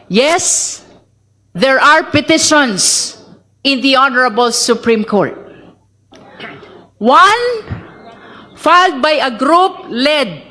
Yes, there are petitions in the Honorable Supreme Court. One, filed by a group led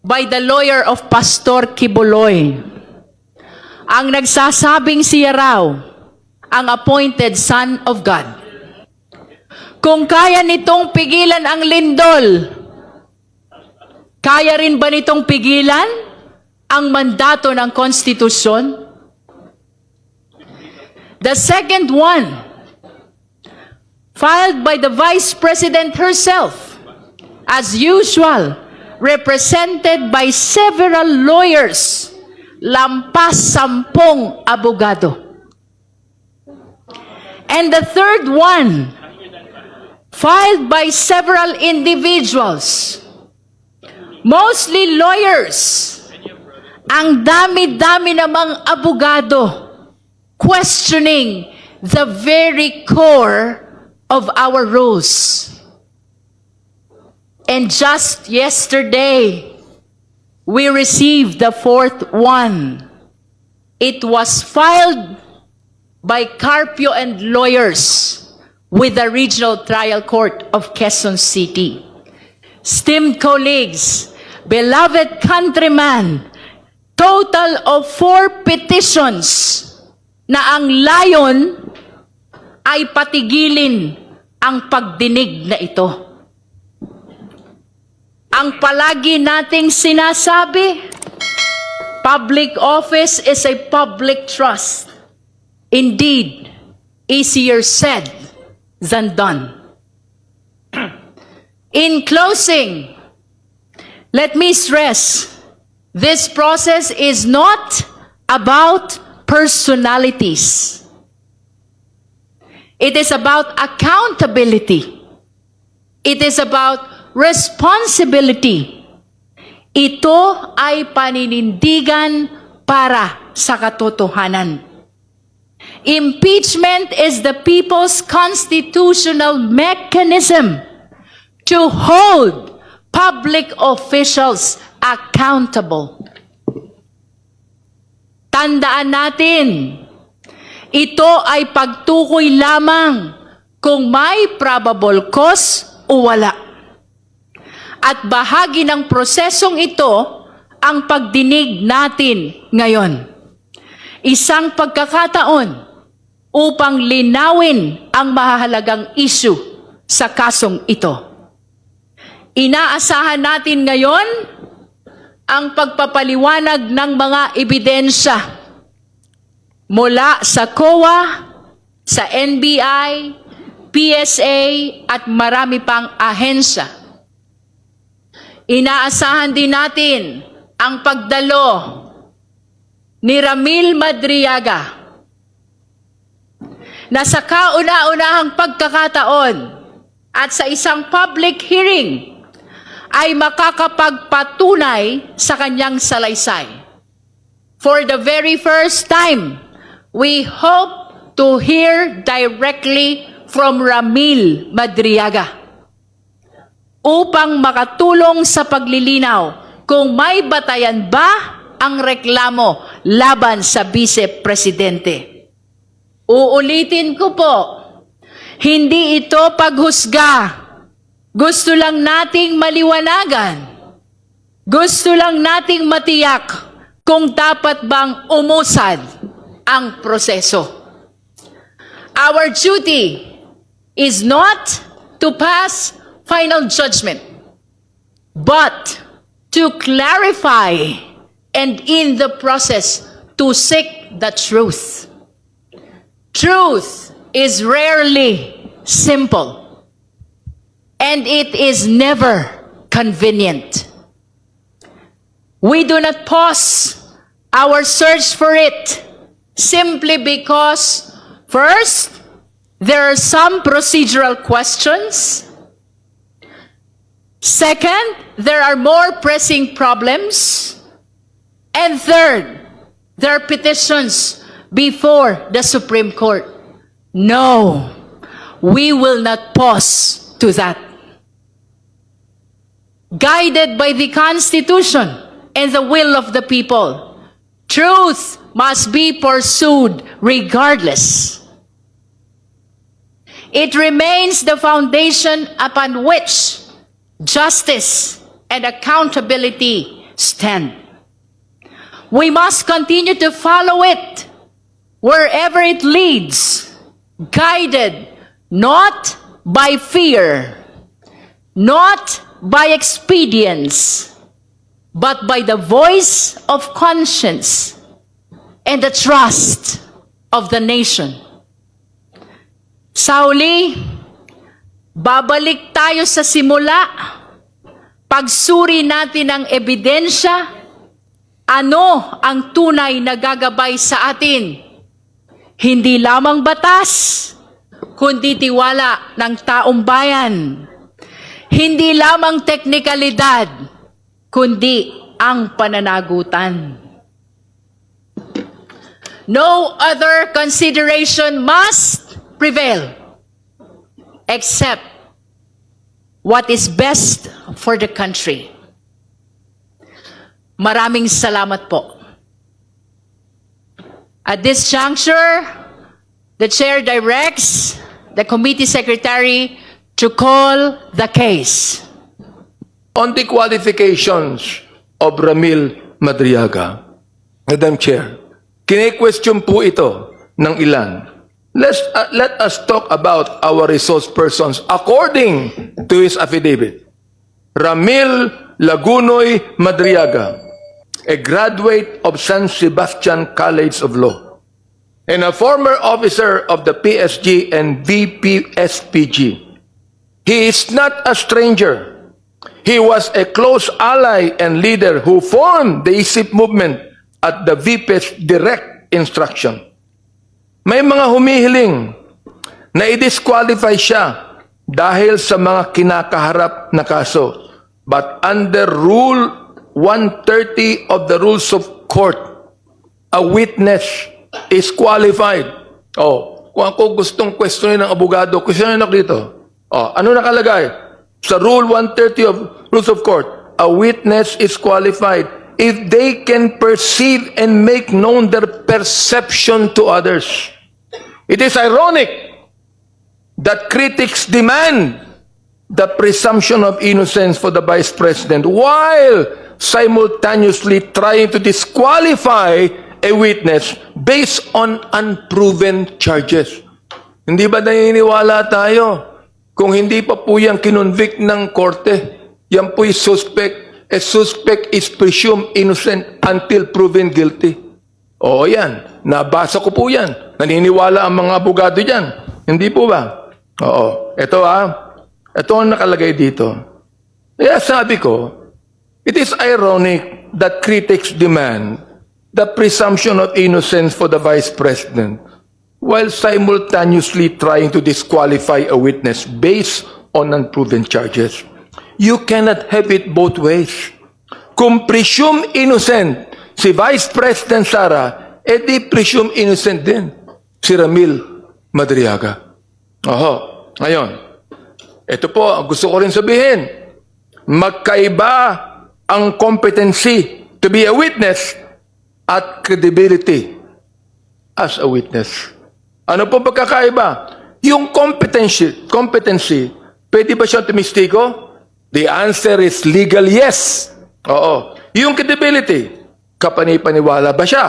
by the lawyer of Pastor Kibuloy. Ang nagsasabing siya raw ang appointed son of God. Kung kaya nitong pigilan ang lindol, kaya rin ba nitong pigilan ang mandato ng konstitusyon? The second one, filed by the Vice President herself, as usual, represented by several lawyers, lampas 10 abogado. And the third one, filed by several individuals, mostly lawyers. Ang dami-dami namang abogado questioning the very core of our rules. And just yesterday, we received the fourth one. It was filed by Carpio and lawyers with the Regional Trial Court of Quezon City. Esteemed colleagues, beloved countrymen, total of 4 petitions na ang layon ay patigilin ang pagdinig na ito. Ang palagi nating sinasabi, public office is a public trust. Indeed, easier said than done. In closing, let me stress, this process is not about personalities. It is about accountability. It is about responsibility. Ito ay paninindigan para sa katotohanan. Impeachment is the people's constitutional mechanism to hold public officials accountable. Tandaan natin, ito ay pagtukoy lamang kung may probable cause o wala. At bahagi ng prosesong ito ang pagdinig natin ngayon. Isang pagkakataon upang linawin ang mahalagang issue sa kasong ito. Inaasahan natin ngayon ang pagpapaliwanag ng mga ebidensya mula sa COA, sa NBI, PSA at marami pang ahensya. Inaasahan din natin ang pagdalo ni Ramil Madriaga na sa kauna-unahang pagkakataon at sa isang public hearing ay makakapagpatunay sa kanyang salaysay. For the very first time, we hope to hear directly from Ramil Madriaga upang makatulong sa paglilinaw kung may batayan ba ang reklamo laban sa Vice Presidente. Uulitin ko po, hindi ito paghusga. Gusto lang nating maliwanagan. Gusto lang nating matiyak kung dapat bang umusad ang proseso. Our duty is not to pass final judgment, but to clarify and in the process to seek the truth. Truth is rarely simple. And it is never convenient. We do not pause our search for it simply because, first, there are some procedural questions. Second, there are more pressing problems. And third, there are petitions before the Supreme Court. No, we will not pause to that. Guided by the Constitution and the will of the people, truth must be pursued regardless. It remains the foundation upon which justice and accountability stand. We must continue to follow it wherever it leads, guided not by fear, not by expedience, but by the voice of conscience and the trust of the nation. Sa huli, babalik tayo sa simula, pagsuri natin ng ebidensya, ano ang tunay na gagabay sa atin. Hindi lamang batas, kundi tiwala ng taong bayan. Hindi lamang teknikalidad, kundi ang pananagutan. No other consideration must prevail except what is best for the country. Maraming salamat po. At this juncture, the chair directs the committee secretary to call the case. On the qualifications of Ramil Madriaga, Madam Chair, kine-question po ito ng ilan. Let us talk about our resource persons according to his affidavit. Ramil Lagunoy Madriaga, a graduate of San Sebastian College of Law, and a former officer of the PSG and VPSPG. He is not a stranger. He was a close ally and leader who formed the ISIP movement at the VP's direct instruction. May mga humihiling na i-disqualify siya dahil sa mga kinakaharap na kaso. But under Rule 130 of the Rules of Court, a witness is qualified. Oh, kung ako gustong questionin ng abogado, questionin ako dito. Oh, ano nakalagay? Sa Rule 130 of Rules of Court, a witness is qualified if they can perceive and make known their perception to others. It is ironic that critics demand the presumption of innocence for the Vice President while simultaneously trying to disqualify a witness based on unproven charges. Hindi ba naniniwala tayo? Kung hindi pa po yan kinonvict ng korte, yan po'y suspect. A suspect is presumed innocent until proven guilty. Oo yan. Nabasa ko po yan. Naniniwala ang mga abogado dyan. Hindi po ba? Oo. Ito ito ang nakalagay dito. Kaya sabi ko, it is ironic that critics demand the presumption of innocence for the Vice President while simultaneously trying to disqualify a witness based on unproven charges. You cannot have it both ways. Kung presume innocent si Vice President Sara, edi presume innocent din si Ramil Madriaga. Oho, ngayon, ito po, ang gusto ko rin sabihin, magkaiba ang competency to be a witness at credibility as a witness. Ano po pagkakaiba? Yung competency, pwede ba siyang tumistigo? The answer is legal yes. Oo. Yung credibility, kapanipaniwala ba siya?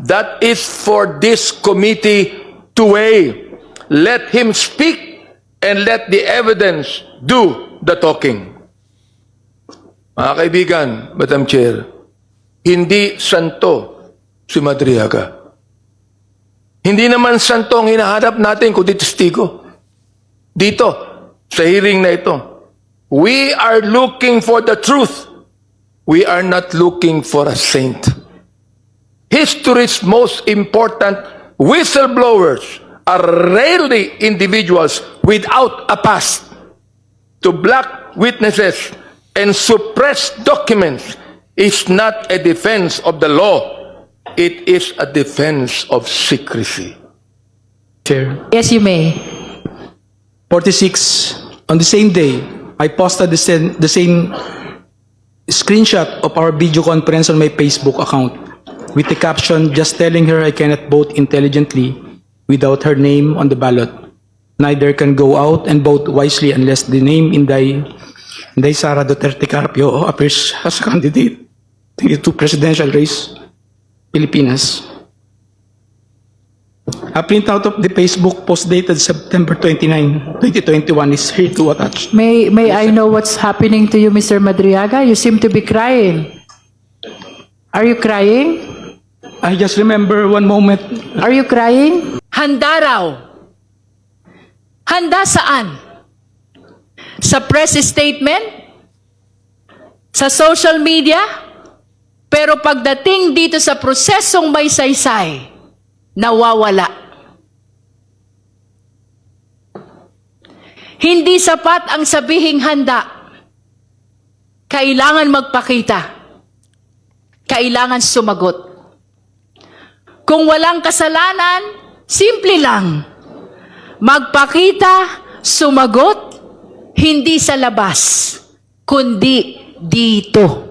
That is for this committee to weigh. Let him speak and let the evidence do the talking. Mga kaibigan, Madam Chair, hindi santo si Madriaga. Hindi naman santo ang hinahanap natin kundi testigo. Dito, sa hearing na ito, we are looking for the truth. We are not looking for a saint. History's most important whistleblowers are rarely individuals without a past. To block witnesses and suppress documents is not a defense of the law. It is a defense of secrecy. Chair. Yes, you may. 46, on the same day, I posted the same screenshot of our video conference on my Facebook account. with the caption, "Just telling her I cannot vote intelligently without her name on the ballot. Neither can go out and vote wisely unless the name Inday Sara Duterte Carpio appears as a candidate to presidential race, Pilipinas." A printout of the Facebook post dated September 29, 2021 is here to attach. May I know what's happening to you, Mr. Madriaga? You seem to be crying. Are you crying? I just remember one moment. Are you crying? Handa raw. Handa saan? Sa press statement? Sa social media? Pero pagdating dito sa prosesong may saysay, nawawala. Hindi sapat ang sabihing handa. Kailangan magpakita. Kailangan sumagot. Kung walang kasalanan, simple lang. Magpakita, sumagot, hindi sa labas, kundi dito.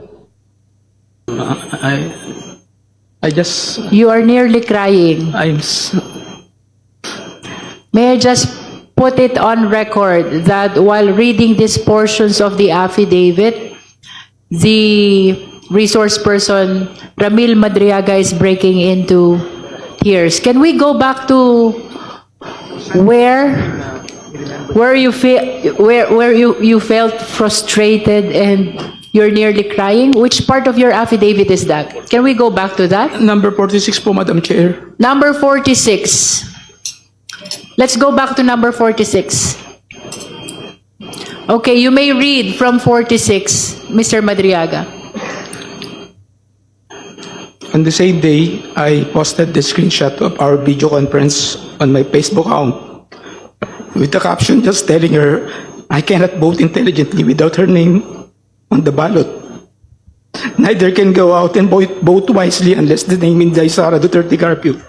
I just, You are nearly crying. May I just put it on record that while reading these portions of the affidavit, the resource person, Ramil Madriaga, is breaking into tears. Can we go back to where you felt frustrated and you're nearly crying? Which part of your affidavit is that? Can we go back to that? number 46 po, Madam Chair. Number 46. Let's go back to number 46. Okay, you may read from 46, Mr. Madriaga. On the same day, I posted the screenshot of our video conference on my Facebook account with the caption, "Just telling her I cannot vote intelligently without her name on the ballot. Neither can go out and vote wisely unless the name Inday Sara Duterte Carpio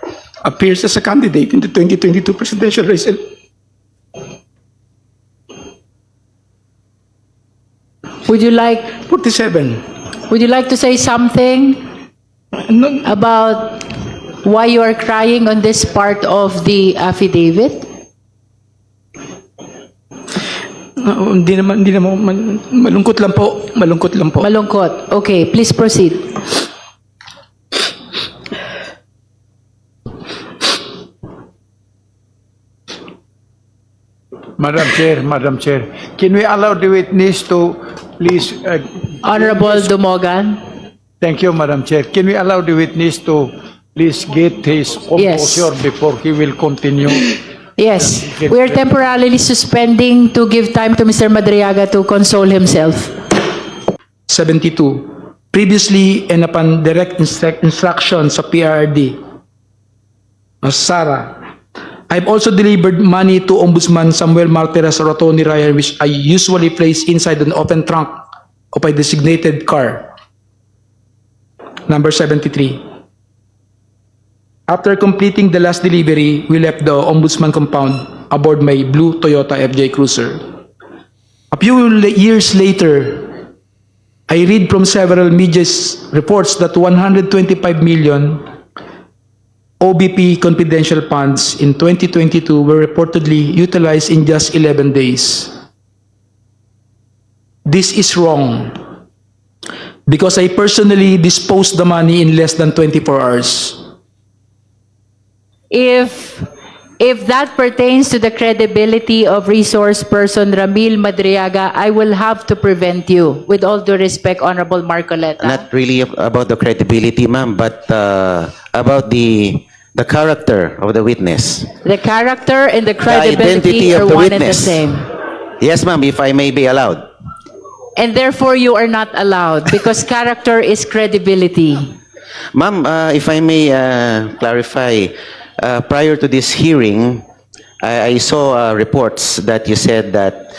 appears as a candidate in the 2022 presidential race." Would you like 47. to say something No, about why you are crying on this part of the affidavit? hindi naman, malungkot lang po. Malungkot. Okay, please proceed. Madam Chair, can we allow the witness to please? Honorable Dumogan. Thank you, Madam Chair. Can we allow the witness to please get his composure before he will continue? Yes, we are temporarily suspending to give time to Mr. Madriaga to console himself. 72. Previously and upon direct instructions of PRD, Sara, I've also delivered money to Ombudsman Samuel Martires or Tony Ryan, which I usually place inside an open trunk of a designated car. Number 73. After completing the last delivery, we left the Ombudsman compound aboard my blue Toyota FJ Cruiser. A few years later, I read from several media reports that 125 million OBP confidential funds in 2022 were reportedly utilized in just 11 days. This is wrong because I personally disposed the money in less than 24 hours. If that pertains to the credibility of resource person Ramil Madriaga, I will have to prevent you. With all due respect, Honorable Marcoleta. Not really about the credibility, ma'am, but about the character of the witness. The character and the identity credibility are of the one and the witness. same. Yes, ma'am, if I may be allowed. And therefore, you are not allowed because character is credibility. Ma'am, if I may clarify, prior to this hearing, I saw reports that you said that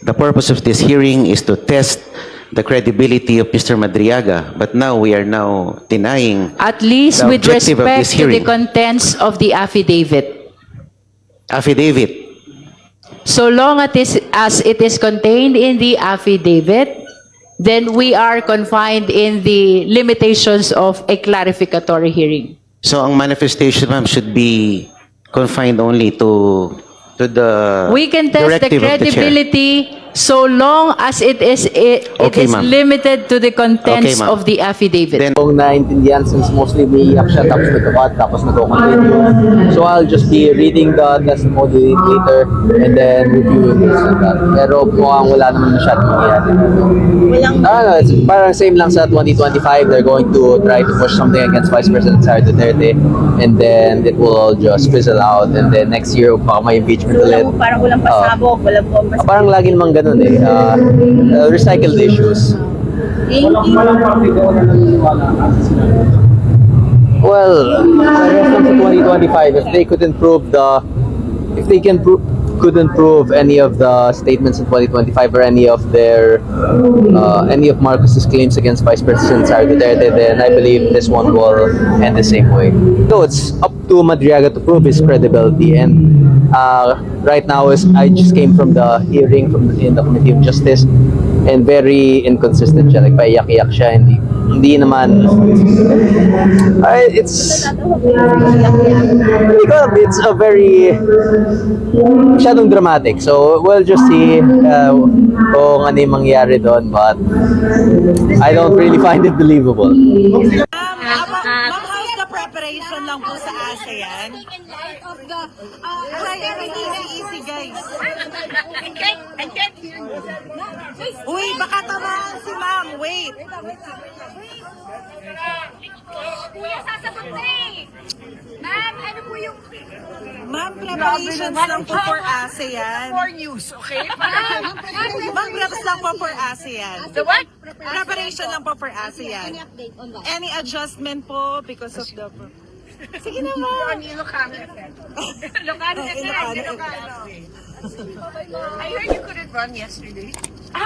the purpose of this hearing is to test the credibility of Mr. Madriaga, but now we are now denying At least the with objective of respect this to the hearing. contents of the affidavit. Affidavit. So long as it is contained in the affidavit, then we are confined in the limitations of a clarificatory hearing. So ang manifestation, ma'am, should be confined only to the We can test the directive of the chair. credibility so long as it is Okay, ma'am. limited to the contents Okay, ma'am. of the affidavit. Then- Kung naintindihan since mostly umiiyak siya tapos nagkakat tapos nagko-continue. So I'll just be reading the testimony later and then reviewing this and that. Pero mukhang wala naman masyadong mangyayari. No, it's parang same lang sa 2025. They're going to try to push something against Vice President Sara Duterte and then it will all just fizzle out and then next year baka may impeachment ulit. Parang walang pasabog, walang bombas. Parang lagi namang ganun eh. Recycled issues. Well, reference to 2025, if they couldn't prove couldn't prove any of the statements in 2025 or any of Marcos's claims against Vice President Sara Duterte, then I believe this one will end the same way. So it's up to Madriaga to prove his credibility, and right now I just came from the hearing in the Committee of Justice, and very inconsistent siya. Like paiyak-iyak siya, hindi naman. It's a very masyadong dramatic. So we'll just see kung ano yung mangyari doon, but I don't really find it believable. Ma'am, how's the preparation lang po sa ASEAN? In light of the Easy, guys. Uy, baka tamaan si ma'am. Wait. Kuya, sasagot na eh. Ma'am, ano po yung... Ma'am, preparations lang po for ASEAN. For news, okay? Ma'am, preps lang po for ASEAN. The what? Preparation lang po for ASEAN. Update on that. Any adjustment po because of the... Sige na, ma'am. Ilocano effect. Ilocano I heard you couldn't run yesterday.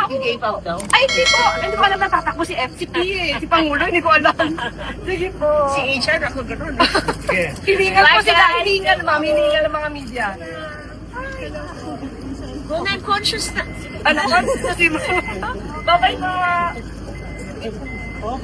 You gave out daw? Ay, hindi po. Hindi ko alam natatakbo si FCP eh. Si Pangulo, hindi ko alam. Sige po. Si HR, ako gano'n. Hiningal po sila. Hiningal, ma'am. Hiningal ng mga media. Kung I'm conscious na. Ano, conscious na si ma'am. Bye-bye po.